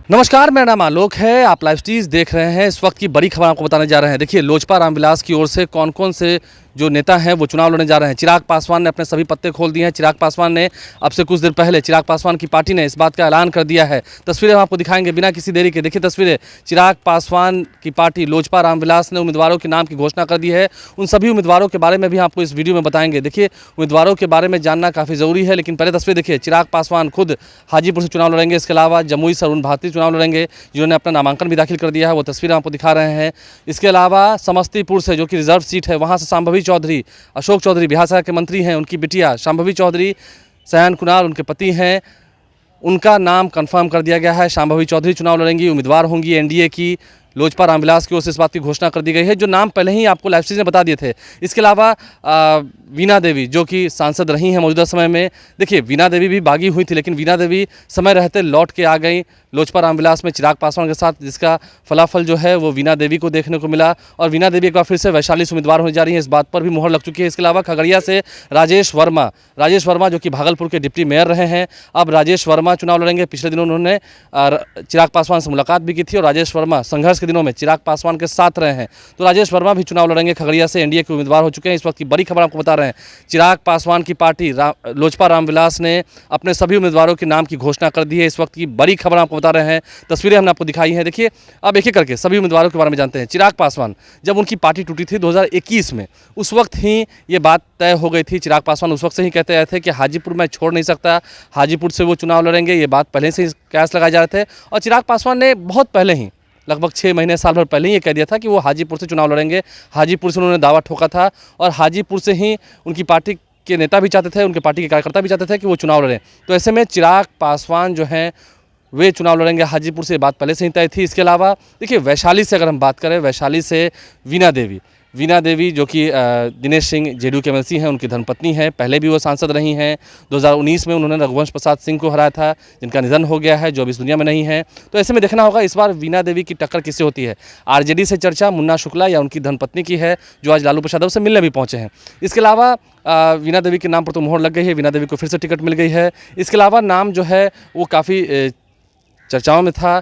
नमस्कार, मेरा नाम आलोक है। आप लाइव स्टीज देख रहे हैं। इस वक्त की बड़ी खबर आपको बताने जा रहे हैं। देखिए, लोजपा रामविलास की ओर से कौन कौन से जो नेता हैं वो चुनाव लड़ने जा रहे हैं। चिराग पासवान ने अपने सभी पत्ते खोल दिए हैं। चिराग पासवान ने अब से कुछ देर पहले चिराग पासवान की पार्टी ने इस बात का ऐलान कर दिया है। तस्वीरें हम आपको दिखाएंगे बिना किसी देरी के। देखिए तस्वीरें, चिराग पासवान की पार्टी लोजपा रामविलास ने उम्मीदवारों के नाम की घोषणा कर दी है। उन सभी उम्मीदवारों के बारे में भी आपको इस वीडियो में बताएंगे। देखिए, उम्मीदवारों के बारे में जानना काफ़ी ज़रूरी है, लेकिन पहले तस्वीर देखिए। चिराग पासवान खुद हाजीपुर से चुनाव लड़ेंगे। इसके अलावा जमुई से अरुण भारती चुनाव लड़ेंगे, जिन्होंने अपना नामांकन भी दाखिल कर दिया है। वो तस्वीर आपको दिखा रहे हैं। इसके अलावा समस्तीपुर से, जो कि रिजर्व सीट है, वहाँ से शांभवी चौधरी, अशोक चौधरी बिहार सरकार के मंत्री हैं, उनकी बिटिया शांभवी चौधरी, सयान कुणाल उनके पति हैं, उनका नाम कंफर्म कर दिया गया है। शांभवी चौधरी चुनाव लड़ेंगी, उम्मीदवार होंगी एनडीए की। लोजपा रामविलास की ओर से इस बात की घोषणा कर दी गई है, जो नाम पहले ही आपको लाइव स्ट्रीम में बता दिए थे। इसके अलावा वीणा देवी, जो कि सांसद रही हैं मौजूदा समय में। देखिए, वीणा देवी भी बागी हुई थी, लेकिन वीणा देवी समय रहते लौट के आ गई लोजपा रामविलास में चिराग पासवान के साथ, जिसका फलाफल जो है वो वीणा देवी को देखने को मिला। और वीणा देवी एक बार फिर से वैशाली से उम्मीदवार होने जा रही है, इस बात पर भी मुहर लग चुकी है। इसके अलावा खगड़िया से राजेश वर्मा जो कि भागलपुर के डिप्टी मेयर रहे हैं, अब राजेश वर्मा चुनाव लड़ेंगे। पिछले दिनों उन्होंने चिराग पासवान से मुलाकात भी की थी, और राजेश वर्मा संघर्ष के दिनों में चिराग पासवान के साथ रहे हैं। तो राजेश वर्मा भी चुनाव लड़ेंगे। खगड़िया से एनडीए के उम्मीदवार हो चुके हैं। इस वक्त की बड़ी खबर आपको बता रहे हैं। चिराग पासवान की पार्टी लोजपा रामविलास ने अपने सभी उम्मीदवारों के नाम की घोषणा कर दी है। इस वक्त की बड़ी खबर आपको बता रहे हैं। तस्वीरें हमने आपको दिखाई हैं। देखिए, अब एक एक करके सभी उम्मीदवारों के बारे में जानते हैं। चिराग पासवान, जब उनकी पार्टी टूटी थी 2021 में, उस वक्त ही ये बात तय हो गई थी। चिराग पासवान उस वक्त से ही कहते आए थे कि हाजीपुर मैं छोड़ नहीं सकता, हाजीपुर से वो चुनाव लड़ेंगे। ये बात पहले से ही कयास लगाए जा रहे थे, और चिराग पासवान ने बहुत पहले ही, लगभग 6 महीने साल भर पहले ही ये कह दिया था कि वो हाजीपुर से चुनाव लड़ेंगे। हाजीपुर से उन्होंने दावा ठोका था, और हाजीपुर से ही उनकी पार्टी के नेता भी चाहते थे, उनके पार्टी के कार्यकर्ता भी चाहते थे कि वो चुनाव लड़ें। तो ऐसे में चिराग पासवान जो हैं वे चुनाव लड़ेंगे हाजीपुर से, बात पहले से ही तय थी। इसके अलावा देखिए, वैशाली से अगर हम बात करें, वैशाली से वीणा देवी जो कि दिनेश सिंह जेडीयू के एमएलसी हैं, उनकी धर्मपत्नी हैं। पहले भी वो सांसद रही हैं। 2019 में उन्होंने रघुवंश प्रसाद सिंह को हराया था, जिनका निधन हो गया है, जो अभी इस दुनिया में नहीं है। तो ऐसे में देखना होगा इस बार वीणा देवी की टक्कर किससे होती है। आरजेडी से चर्चा मुन्ना शुक्ला या उनकी धर्मपत्नी की है, जो आज लालू प्रसाद से मिलने भी पहुँचे हैं। इसके अलावा वीणा देवी के नाम पर तो मोहर लग गई है। वीणा देवी को फिर से टिकट मिल गई है। इसके अलावा नाम जो है वो काफ़ी चर्चाओं में था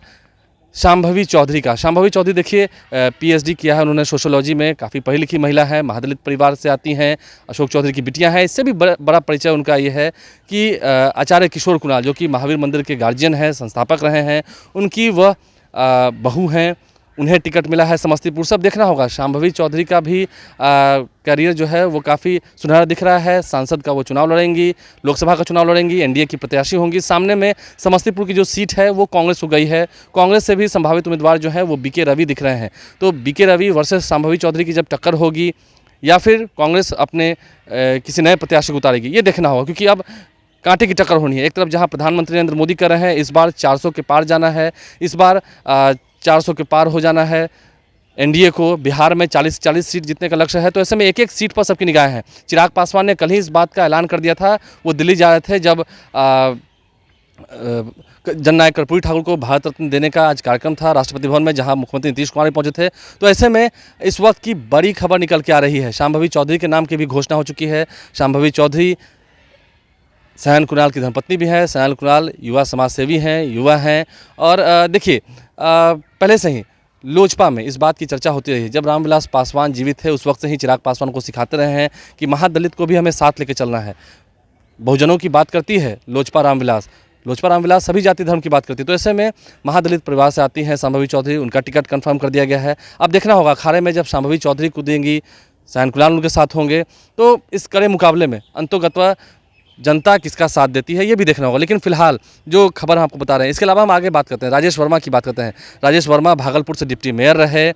शांभवी चौधरी का। शांभवी चौधरी देखिए, पीएचडी किया है उन्होंने सोशियोलॉजी में, काफ़ी पढ़ी लिखी महिला है, महादलित परिवार से आती हैं, अशोक चौधरी की बिटियां हैं। इससे भी बड़ा परिचय उनका ये है कि आचार्य किशोर कुणाल, जो कि महावीर मंदिर के गार्जियन हैं, संस्थापक रहे हैं, उनकी वह बहू हैं, उन्हें टिकट मिला है समस्तीपुर से। अब देखना होगा शांभवी चौधरी का भी करियर जो है वो काफ़ी सुनहरा दिख रहा है। सांसद का वो चुनाव लड़ेंगी, लोकसभा का चुनाव लड़ेंगी, एनडीए की प्रत्याशी होंगी। सामने में समस्तीपुर की जो सीट है वो कांग्रेस को गई है। कांग्रेस से भी संभावित उम्मीदवार जो है वो बीके रवि दिख रहे हैं। तो बीके रवि वर्सेस शांभवी चौधरी की जब टक्कर होगी, या फिर कांग्रेस अपने किसी नए प्रत्याशी को उतारेगी, ये देखना होगा। क्योंकि अब कांटे की टक्कर होनी है। एक तरफ जहां प्रधानमंत्री नरेंद्र मोदी कर रहे हैं, इस बार 400 के पार जाना है, इस बार 400 के पार हो जाना है एनडीए को। बिहार में 40 सीट जीतने का लक्ष्य है। तो ऐसे में एक एक सीट पर सबकी निगाहें हैं। चिराग पासवान ने कल ही इस बात का ऐलान कर दिया था। वो दिल्ली जा रहे थे, जब जननायक कर्पूरी ठाकुर को भारत रत्न देने का आज कार्यक्रम था राष्ट्रपति भवन में, जहां मुख्यमंत्री नीतीश कुमार भी पहुंचे थे। तो ऐसे में इस वक्त की बड़ी खबर निकल के आ रही है। शांभवी चौधरी के नाम की भी घोषणा हो चुकी है। शांभवी चौधरी सयान कुणाल की धर्मपत्नी भी है। सयान कुणाल युवा समाज सेवी हैं, युवा हैं। और देखिए, पहले से ही लोजपा में इस बात की चर्चा होती रही। जब रामविलास पासवान जीवित थे, उस वक्त से ही चिराग पासवान को सिखाते रहे हैं कि महादलित को भी हमें साथ लेकर चलना है। बहुजनों की बात करती है लोजपा रामविलास सभी जाति धर्म की बात करती है। तो ऐसे में महादलित परिवार से आती हैं शांभवी चौधरी, उनका टिकट कंफर्म कर दिया गया है। अब देखना होगा अखाड़े में जब शांभवी चौधरी कूदेंगी, सयान कुणाल उनके साथ होंगे, तो इस कड़े मुकाबले में अंतोगत्वा जनता किसका साथ देती है, ये भी देखना होगा। लेकिन फिलहाल जो खबर हम आपको बता रहे हैं, इसके अलावा हम आगे बात करते हैं। राजेश वर्मा की बात करते हैं। राजेश वर्मा भागलपुर से डिप्टी मेयर रहे।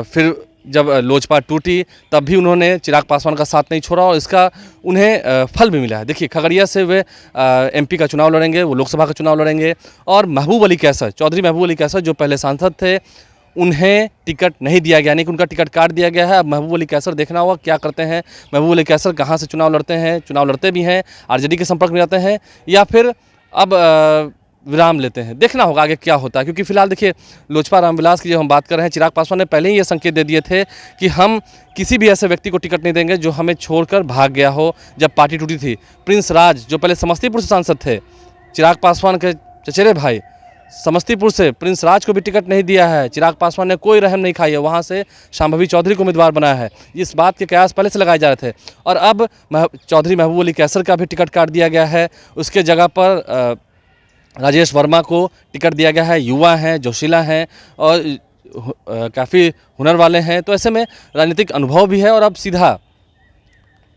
फिर जब लोजपा टूटी, तब भी उन्होंने चिराग पासवान का साथ नहीं छोड़ा, और इसका उन्हें फल भी मिला है। देखिए, खगड़िया से वे एमपी का चुनाव लड़ेंगे, वो लोकसभा का चुनाव लड़ेंगे। और चौधरी महबूब अली कैसर जो पहले सांसद थे, उन्हें टिकट नहीं दिया गया, यानी कि उनका टिकट काट दिया गया है। अब महबूब अली कैसर देखना होगा क्या करते हैं। महबूब अली कैसर कहाँ से चुनाव लड़ते भी हैं, आरजेडी के संपर्क में रहते हैं, या फिर अब विराम लेते हैं। देखना होगा आगे क्या होता है। क्योंकि फिलहाल देखिए, लोजपा रामविलास की जब हम बात कर रहे हैं, चिराग पासवान ने पहले ही ये संकेत दे दिए थे कि हम किसी भी ऐसे व्यक्ति को टिकट नहीं देंगे जो हमें छोड़कर भाग गया हो। जब पार्टी टूटी थी, प्रिंस राज जो पहले समस्तीपुर से सांसद थे, चिराग पासवान के चचेरे भाई समस्तीपुर से प्रिंस राज को भी टिकट नहीं दिया है। चिराग पासवान ने कोई रहम नहीं खाई है, वहाँ से शांभवी चौधरी को उम्मीदवार बनाया है। इस बात के कयास पहले से लगाए जा रहे थे और अब चौधरी महबूब अली कैसर का भी टिकट काट दिया गया है। उसके जगह पर राजेश वर्मा को टिकट दिया गया है। युवा हैं, जोशीला हैं और काफ़ी हुनर वाले हैं, तो ऐसे में राजनीतिक अनुभव भी है और अब सीधा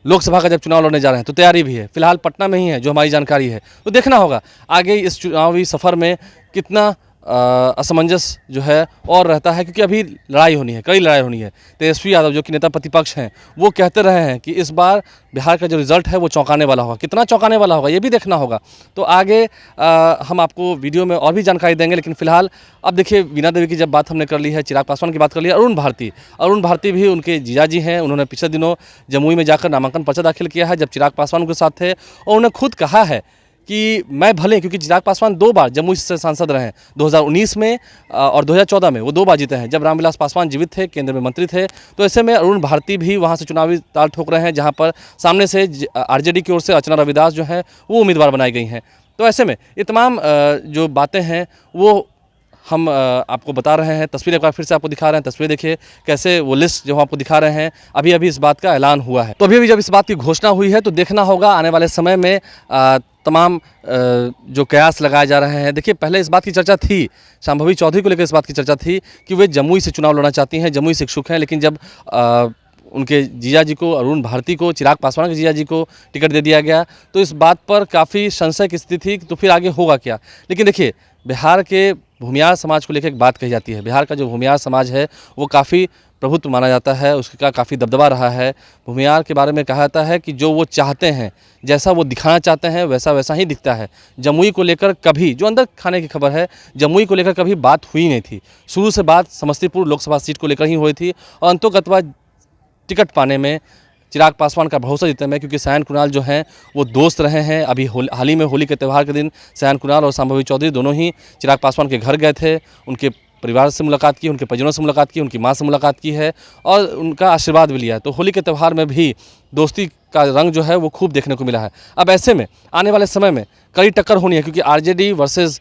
लोकसभा का जब चुनाव लड़ने जा रहे हैं तो तैयारी भी है। फिलहाल पटना में ही है जो हमारी जानकारी है, तो देखना होगा आगे इस चुनावी सफ़र में कितना असमंजस जो है और रहता है, क्योंकि अभी लड़ाई होनी है, कई लड़ाई होनी है। तेजस्वी यादव जो कि नेता प्रतिपक्ष हैं वो कहते रहे हैं कि इस बार बिहार का जो रिज़ल्ट है वो चौंकाने वाला होगा। कितना चौंकाने वाला होगा ये भी देखना होगा। तो आगे हम आपको वीडियो में और भी जानकारी देंगे, लेकिन फिलहाल अब देखिए वीणा देवी की जब बात हमने कर ली है, चिराग पासवान की बात कर ली है, अरुण भारती भी उनके जीजाजी हैं। उन्होंने पिछले दिनों जमुई में जाकर नामांकन पर्चा दाखिल किया है जब चिराग पासवान उनके साथ थे, और उन्होंने खुद कहा है कि मैं भले, क्योंकि चिराग पासवान 2 बार जमुई से सांसद रहे हैं, 2019 में और 2014 में वो 2 बार जीते हैं जब रामविलास पासवान जीवित थे, केंद्र में मंत्री थे। तो ऐसे में अरुण भारती भी वहाँ से चुनावी ताल ठोक रहे हैं, जहाँ पर सामने से आरजेडी की ओर से अर्चना रविदास जो है वो उम्मीदवार बनाई गई हैं। तो ऐसे में ये तमाम जो बातें हैं वो हम आपको बता रहे हैं। तस्वीर एक बार फिर से आपको दिखा रहे हैं। तस्वीर देखिए कैसे वो लिस्ट जो हम आपको दिखा रहे हैं, अभी अभी इस बात का ऐलान हुआ है। तो अभी जब इस बात की घोषणा हुई है तो देखना होगा आने वाले समय में तमाम जो कयास लगाए जा रहे हैं। देखिए पहले इस बात की चर्चा थी, शांभवी चौधरी को लेकर इस बात की चर्चा थी कि वे जमुई से चुनाव लड़ना चाहती हैं, जमुई से इच्छुक हैं, लेकिन जब उनके जीजाजी को, अरुण भारती को, चिराग पासवान के जीजाजी को टिकट दे दिया गया तो इस बात पर काफ़ी संशय की स्थिति थी तो फिर आगे होगा क्या। लेकिन देखिए बिहार के भूमियार समाज को लेकर एक बात कही जाती है। बिहार का जो भूमियार समाज है वो काफ़ी प्रभुत्व माना जाता है, उसका काफ़ी दबदबा रहा है। भूमियार के बारे में कहा जाता है कि जो वो चाहते हैं, जैसा वो दिखाना चाहते हैं वैसा वैसा ही दिखता है। जमुई को लेकर कभी, जो अंदर खाने की खबर है, जमुई को लेकर कभी बात हुई नहीं थी। शुरू से बात समस्तीपुर लोकसभा सीट को लेकर ही हुई थी और अंतोगत्वा टिकट पाने में चिराग पासवान का भरोसा जीतने में, क्योंकि सयान कुणाल जो हैं वो दोस्त रहे हैं। अभी हाल ही में होली के त्यौहार के दिन सयान कुणाल और शांभवी चौधरी दोनों ही चिराग पासवान के घर गए थे, उनके परिवार से मुलाकात की, उनके परिजनों से मुलाकात की, उनकी माँ से मुलाकात की है और उनका आशीर्वाद भी लिया है। तो होली के त्यौहार में भी दोस्ती का रंग जो है वो खूब देखने को मिला है। अब ऐसे में आने वाले समय में कड़ी टक्कर होनी है, क्योंकि आरजेडी वर्सेस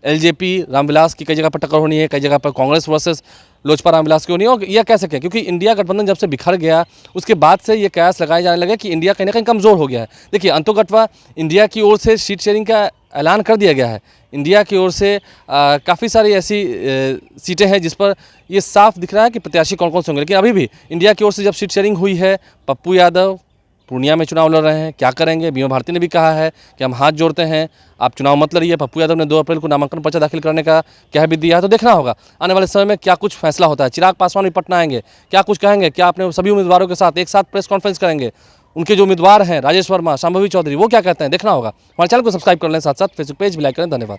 एलजेपी रामविलास की कई जगह पर टक्कर होनी है, कई जगह पर कांग्रेस वर्सेस लोजपा रामविलास की होनी है। और यह कह सकें क्योंकि इंडिया गठबंधन जब से बिखर गया उसके बाद से ये कयास लगाए जाने लगे कि इंडिया कहीं ना कहीं कमज़ोर हो गया है। देखिए अंतोगत्वा इंडिया की ओर से सीट शेयरिंग का ऐलान कर दिया गया है। इंडिया की ओर से काफ़ी सारी ऐसी सीटें हैं जिस पर ये साफ दिख रहा है कि प्रत्याशी कौन कौन से होंगे, लेकिन अभी भी इंडिया की ओर से जब सीट शेयरिंग हुई है, पप्पू यादव पूर्णिया में चुनाव लड़ रहे हैं, क्या करेंगे। बीमा भारती ने भी कहा है कि हम हाथ जोड़ते हैं, आप चुनाव मत लड़िए। पप्पू यादव ने 2 अप्रैल को नामांकन पर्चा दाखिल करने का कह भी दिया है। तो देखना होगा आने वाले समय में क्या कुछ फैसला होता है। चिराग पासवान भी पटना आएंगे, क्या कुछ कहेंगे, क्या अपने सभी उम्मीदवारों के साथ एक साथ प्रेस कॉन्फ्रेंस करेंगे, उनके जो उम्मीदवार हैं राजेश वर्मा, शांभवी चौधरी, वो क्या कहते हैं, देखना होगा। हमारे चैनल को सब्सक्राइब कर लें, साथ साथ फेसबुक पेज भी लाइक करें। धन्यवाद।